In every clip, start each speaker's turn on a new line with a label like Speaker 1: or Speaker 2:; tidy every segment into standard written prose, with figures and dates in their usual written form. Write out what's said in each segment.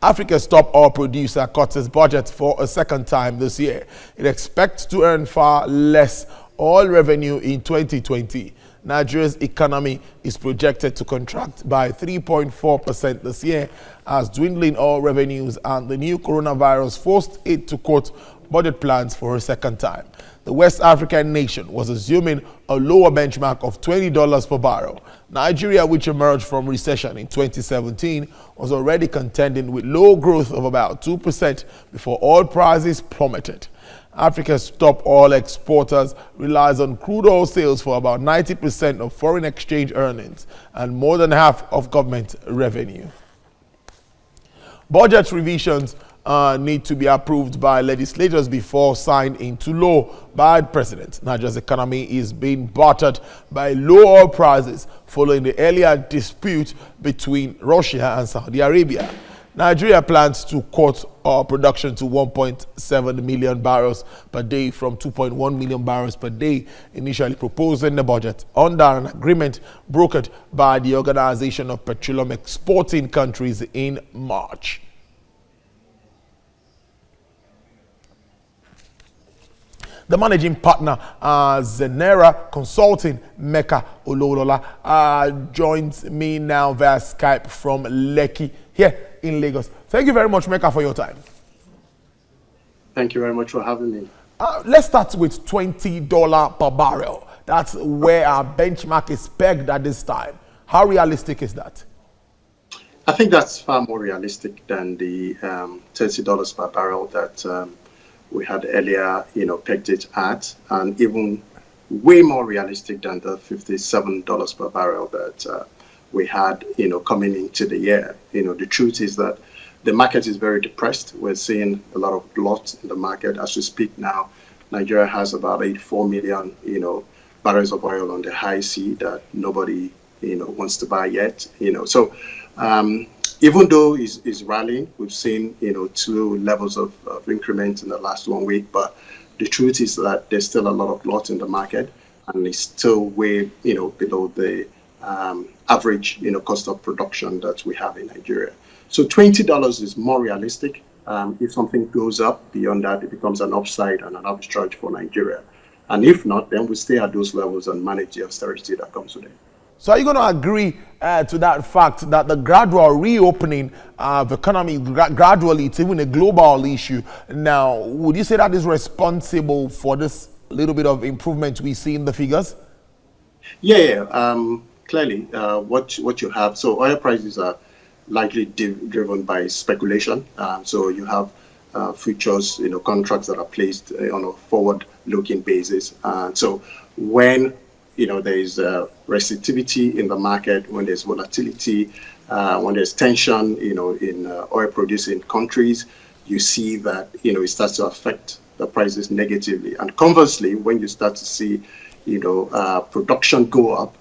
Speaker 1: Africa's top oil producer cuts its budget for a second time this year. It expects to earn far less oil revenue in 2020. Nigeria's economy is projected to contract by 3.4% this year as dwindling oil revenues and the new coronavirus forced it to cut budget plans for a second time. The West African nation was assuming a lower benchmark of $20 per barrel. Nigeria, which emerged from recession in 2017, was already contending with low growth of about 2% before oil prices plummeted. Africa's top oil exporters relies on crude oil sales for about 90% of foreign exchange earnings and more than half of government revenue. Budget revisions need to be approved by legislators before signed into law by the president. Nigeria's economy is being battered by low oil prices following the earlier dispute between Russia and Saudi Arabia. Nigeria plans to cut oil production to 1.7 million barrels per day from 2.1 million barrels per day, initially proposed in the budget under an agreement brokered by the Organization of Petroleum Exporting Countries in March. The managing partner, Zeneral Consulting, Meka Olowola, joins me now via Skype from Lekki here in Lagos. Thank you very much, Meka, for your time.
Speaker 2: Thank you very much for having me.
Speaker 1: Let's start with $20 per barrel. That's where our benchmark is pegged at this time. How realistic is that?
Speaker 2: I think that's far more realistic than the $30 per barrel that we had earlier, pegged it at, and even way more realistic than the $57 per barrel that we had, coming into the year. The truth is that the market is very depressed. We're seeing a lot of glut in the market as we speak now. Nigeria has about 84 million, barrels of oil on the high sea that nobody, wants to buy yet. So even though it's rallying, we've seen, two levels of increment in the last 1 week, but the truth is that there's still a lot of glut in the market, and it's still way, below the average, cost of production that we have in Nigeria. So $20 is more realistic. If something goes up beyond that, it becomes an upside and an arbitrage for Nigeria. And if not, then we stay at those levels and manage the austerity that comes with it.
Speaker 1: So are you going to agree to that fact that the gradual reopening of the economy gradually, it's even a global issue? Now, would you say that is responsible for this little bit of improvement we see in the figures?
Speaker 2: Yeah. Clearly, what you have, so oil prices are largely driven by speculation. So you have futures, contracts that are placed on a forward-looking basis. So when there is receptivity in the market, when there's volatility, when there's tension, in oil-producing countries, you see that, it starts to affect the prices negatively. And conversely, when you start to see, production go up,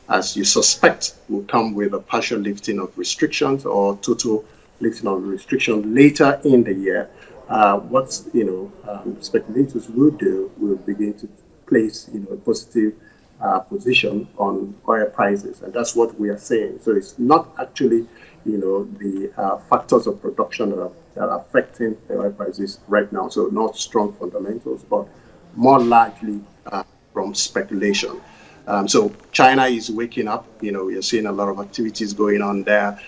Speaker 2: as you suspect will come with a partial lifting of restrictions or total lifting of restrictions later in the year, what, speculators will do will begin to place, a positive position on oil prices, and that's what we are saying. So it's not actually, the factors of production that are affecting the oil prices right now. So not strong fundamentals, but more largely from speculation. So China is waking up. You're seeing a lot of activities going on there.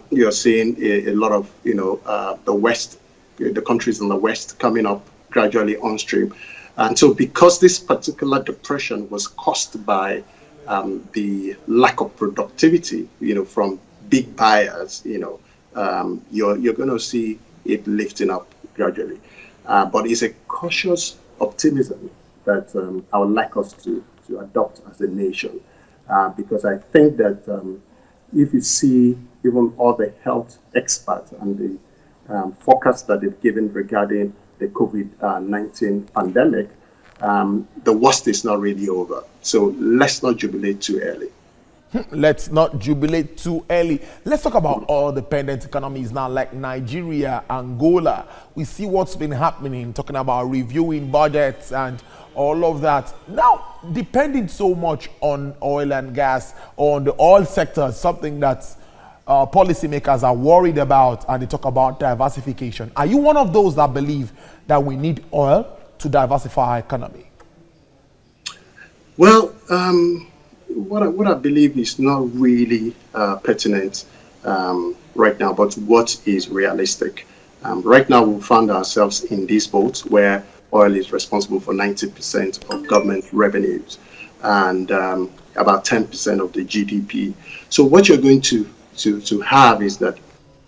Speaker 2: You're seeing a lot of, the West, the countries in the West coming up gradually on stream. And so because this particular depression was caused by the lack of productivity, from big buyers, you're going to see it lifting up gradually. But it's a cautious optimism that I would like us to adopt as a nation. Because I think that if you see even all the health experts and the forecast that they've given regarding the COVID-19 pandemic, the worst is not really over. So let's not jubilate too early.
Speaker 1: Let's not jubilate too early. Let's talk about oil-dependent economies now, like Nigeria, Angola. We see what's been happening, talking about reviewing budgets and all of that. Now, depending so much on oil and gas, on the oil sector, something that's policymakers are worried about, and they talk about diversification. Are you one of those that believe that we need oil to diversify our economy?
Speaker 2: Well, what I believe is not really pertinent right now, but what is realistic. Right now, we found ourselves in this boat where oil is responsible for 90% of government revenues and about 10% of the GDP. So what you're going to have is that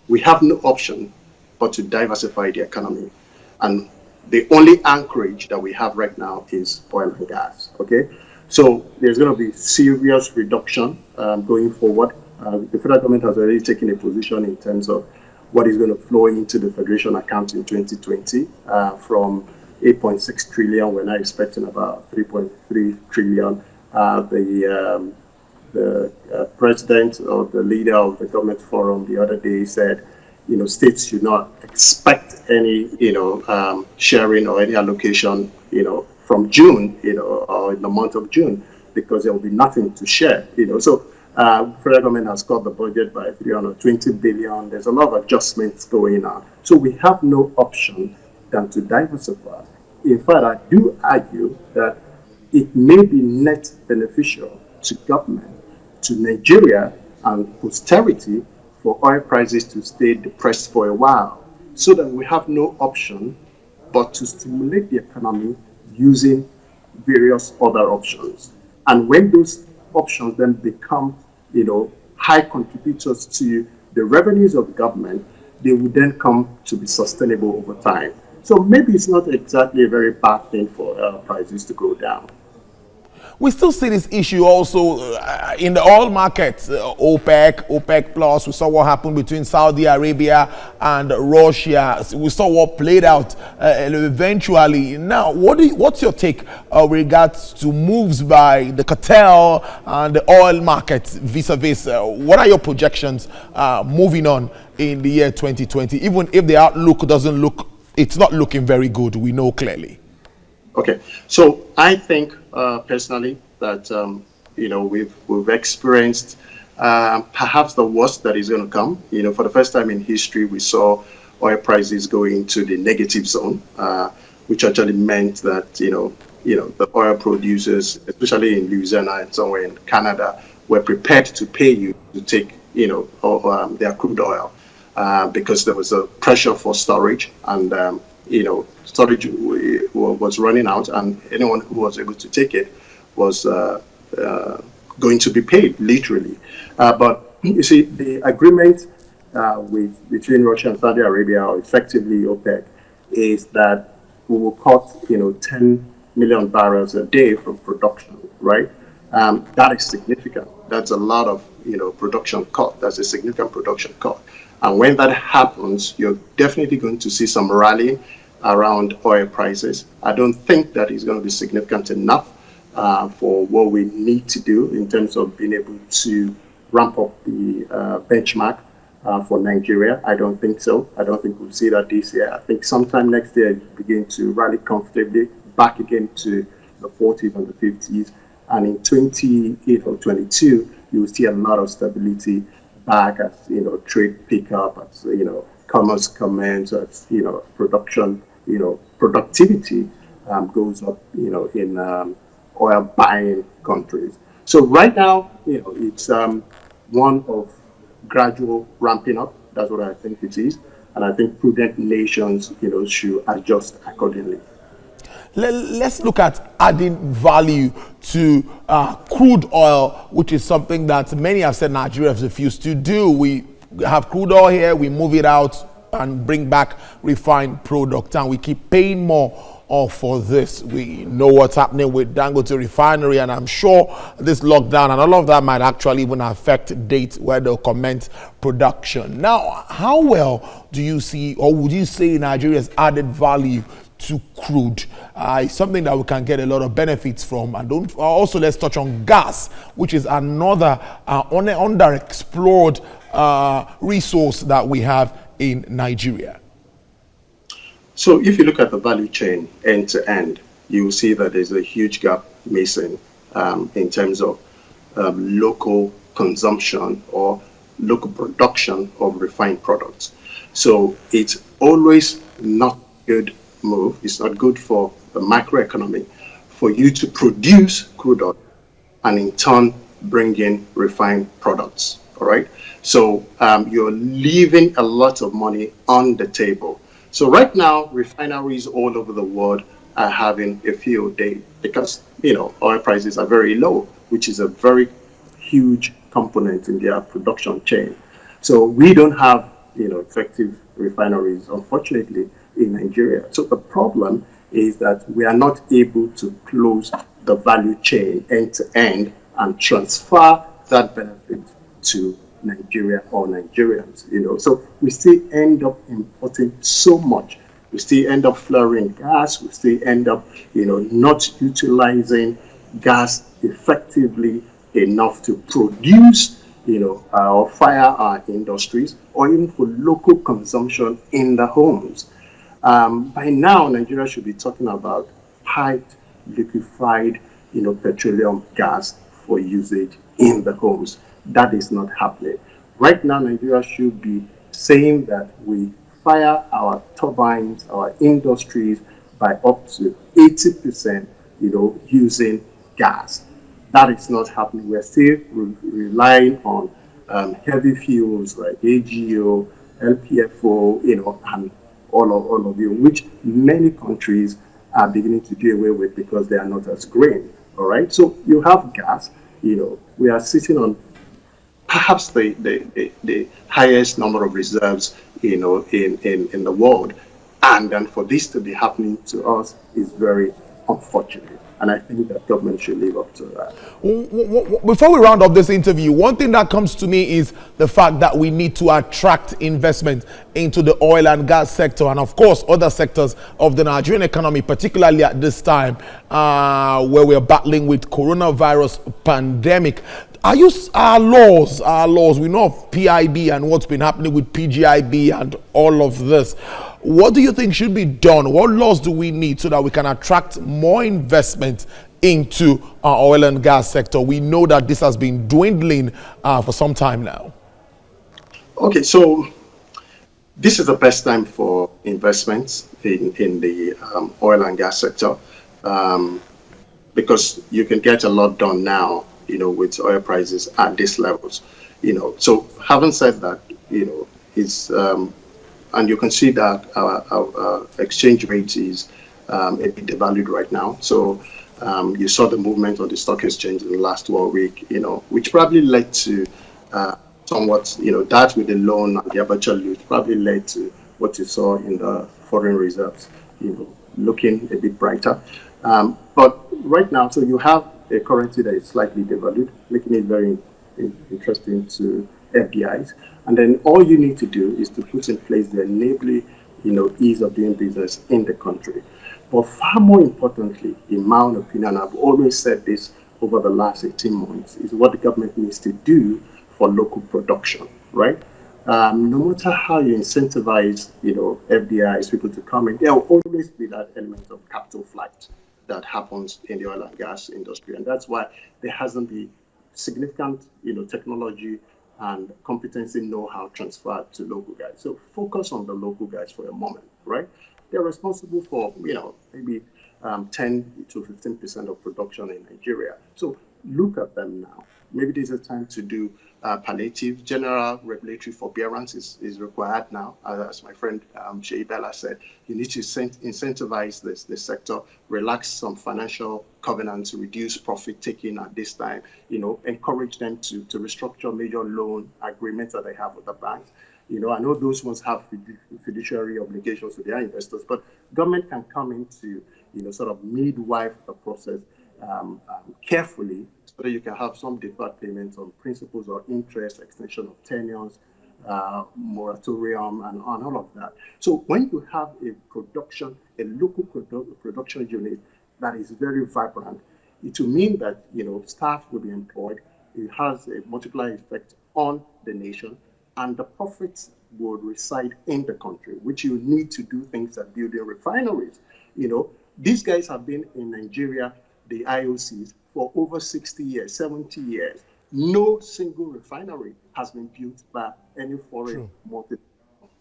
Speaker 2: we have no option but to diversify the economy. And the only anchorage that we have right now is oil and gas, okay? So there's going to be serious reduction going forward. The federal government has already taken a position in terms of what is going to flow into the federation account in 2020 from 8.6 trillion. We're now expecting about 3.3 trillion. The president or the leader of the government forum the other day said, states should not expect any, sharing or any allocation, from June, or in the month of June, because there will be nothing to share, So federal government has cut the budget by 320 billion. There's a lot of adjustments going on. So we have no option than to diversify. In fact, I do argue that it may be net beneficial to government, to Nigeria and posterity for oil prices to stay depressed for a while, so that we have no option but to stimulate the economy using various other options. And when those options then become, high contributors to the revenues of the government, they will then come to be sustainable over time. So maybe it's not exactly a very bad thing for oil prices to go down.
Speaker 1: We still see this issue also in the oil markets, OPEC plus. We saw what happened between Saudi Arabia and Russia. We saw what played out eventually. Now, what's your take regards to moves by the cartel and the oil markets vis-a-vis? What are your projections moving on in the year 2020? Even if the outlook it's not looking very good, we know clearly.
Speaker 2: Okay, so I think personally that we've experienced perhaps the worst that is going to come. For the first time in history, we saw oil prices go into the negative zone, which actually meant that the oil producers, especially in Louisiana and somewhere in Canada, were prepared to pay you to take their crude oil because there was a pressure for storage and storage was running out, and anyone who was able to take it was going to be paid, literally. But you see, the agreement between Russia and Saudi Arabia, or effectively OPEC, is that we will cut 10 million barrels a day from production, right? That is significant. That's a lot of production cut. That's a significant production cut. And when that happens, you're definitely going to see some rallying around oil prices. I don't think that is going to be significant enough for what we need to do in terms of being able to ramp up the benchmark for Nigeria. I don't think so. I don't think we'll see that this year. I think sometime next year it begin to rally comfortably back again to the 40s and the 50s. And in 28 or 22, you will see a lot of stability back as trade pick up, as commerce commence, as production, productivity goes up, in oil buying countries. So right now, it's one of gradual ramping up. That's what I think it is, and I think prudent nations, should adjust accordingly.
Speaker 1: Let's look at adding value to crude oil, which is something that many have said Nigeria has refused to do. We have crude oil here, we move it out and bring back refined product, and we keep paying more for this. We know what's happening with Dangote refinery, and I'm sure this lockdown and all of that might actually even affect dates where they'll commence production. Now, how well do you see, or would you say Nigeria's added value to crude? It's something that we can get a lot of benefits from. And also let's touch on gas, which is another underexplored resource that we have in Nigeria.
Speaker 2: So if you look at the value chain end to end, you will see that there's a huge gap missing in terms of local consumption or local production of refined products. So it's always not good move. It's not good for the macroeconomy for you to produce crude oil and in turn bring in refined products. All right. So you're leaving a lot of money on the table. So right now, refineries all over the world are having a field day because oil prices are very low, which is a very huge component in their production chain. So we don't have effective refineries, unfortunately, in Nigeria. So the problem is that we are not able to close the value chain end to end and transfer that benefit to Nigeria or Nigerians. So we still end up importing so much. We still end up flaring gas. We still end up, not utilizing gas effectively enough to produce, or fire our industries, or even for local consumption in the homes. By now, Nigeria should be talking about piped, liquefied, petroleum gas for usage in the homes. That is not happening. Right now, Nigeria should be saying that we fire our turbines, our industries by up to 80%, using gas. That is not happening. We're still relying on heavy fuels like AGO, LPFO, and all of you, which many countries are beginning to do away with because they are not as green. All right. So you have gas. We are sitting on perhaps the highest number of reserves, in the world. And then for this to be happening to us is very unfortunate. And I think that government should live up to that.
Speaker 1: Before we round up this interview, one thing that comes to me is the fact that we need to attract investment into the oil and gas sector and, of course, other sectors of the Nigerian economy, particularly at this time where we're battling with coronavirus pandemic. Our laws, we know of PIB and what's been happening with PGIB and all of this. What do you think should be done? What laws do we need so that we can attract more investment into our oil and gas sector? We know that this has been dwindling for some time now.
Speaker 2: Okay, so this is the best time for investments in the oil and gas sector, because you can get a lot done now, with oil prices at these levels. So having said that, it's and you can see that our exchange rate is a bit devalued right now. So you saw the movement on the stock exchange in the last 1 week, which probably led to somewhat, that with the loan and the aperture which probably led to what you saw in the foreign reserves, looking a bit brighter. But right now, so you have a currency that is slightly devalued, making it very interesting to FDIs. And then all you need to do is to put in place the enabling, ease of doing business in the country. But far more importantly, in my own opinion, I've always said this over the last 18 months, is what the government needs to do for local production, right? No matter how you incentivize, FDIs, people to come in, there will always be that element of capital flight that happens in the oil and gas industry. And that's why there hasn't been significant, technology and competency know-how transferred to local guys. So focus on the local guys for a moment, right? They're responsible for, maybe 10 to 15% of production in Nigeria. So look at them now. Maybe there's a time to do palliative. General regulatory forbearance is required now. As my friend Shea Bella said, you need to incentivize this sector, relax some financial covenants, reduce profit taking at this time, encourage them to restructure major loan agreements that they have with the banks. I know those ones have fiduciary obligations to their investors, but government can come into, sort of midwife the process carefully, so that you can have some deferred payments on principals or interest, extension of tenures, moratorium, and all of that. So when you have a local production unit that is very vibrant, it will mean that staff will be employed. It has a multiplier effect on the nation, and the profits will reside in the country, which you need to do things like building refineries. These guys have been in Nigeria, the IOCs, for over 60 years, 70 years. No single refinery has been built by any foreign multi.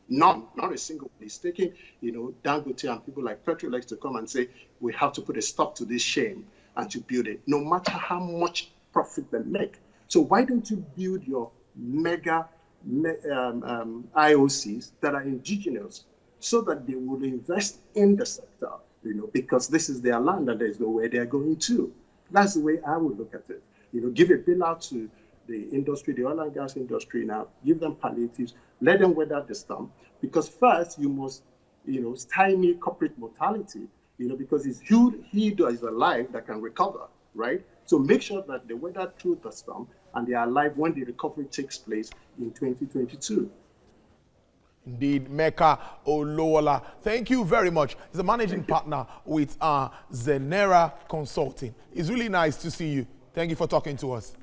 Speaker 2: None, not a single one. It's taking, Dangote and people like Petrolex to come and say, we have to put a stop to this shame and to build it, no matter how much profit they make. So why don't you build your mega IOCs that are indigenous so that they will invest in the sector, because this is their land and there's nowhere they're going to. That's the way I would look at it. Give a bailout to the industry, the oil and gas industry now, give them palliatives, let them weather the storm. Because first you must, stymie corporate mortality, because it's he that is alive that can recover, right? So make sure that they weather through the storm and they are alive when the recovery takes place in 2022.
Speaker 1: Indeed, Meka Olowola. Thank you very much. He's a managing partner with Zeneral Consulting. It's really nice to see you. Thank you for talking to us.